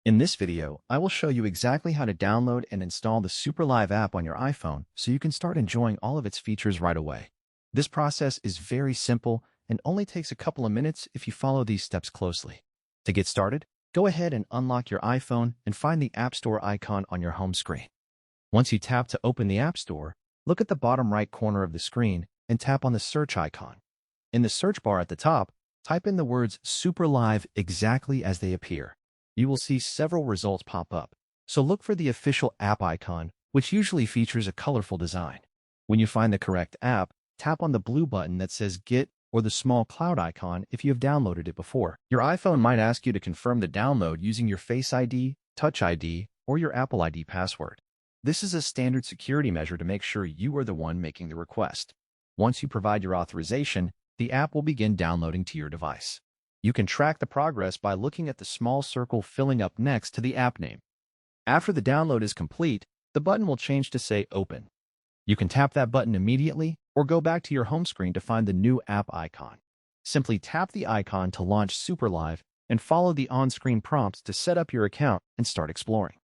In this video, I will show you exactly how to download and install the SuperLive app on your iPhone so you can start enjoying all of its features right away. This process is very simple and only takes a couple of minutes if you follow these steps closely. To get started, go ahead and unlock your iPhone and find the App Store icon on your home screen. Once you tap to open the App Store, look at the bottom right corner of the screen and tap on the search icon. In the search bar at the top, type in the words SuperLive exactly as they appear. You will see several results pop up, so look for the official app icon, which usually features a colorful design. When you find the correct app, tap on the blue button that says Get or the small cloud icon if you have downloaded it before. Your iPhone might ask you to confirm the download using your Face ID, Touch ID, or your Apple ID password. This is a standard security measure to make sure you are the one making the request. Once you provide your authorization, the app will begin downloading to your device. You can track the progress by looking at the small circle filling up next to the app name. After the download is complete, the button will change to say Open. You can tap that button immediately or go back to your home screen to find the new app icon. Simply tap the icon to launch SuperLive and follow the on-screen prompts to set up your account and start exploring.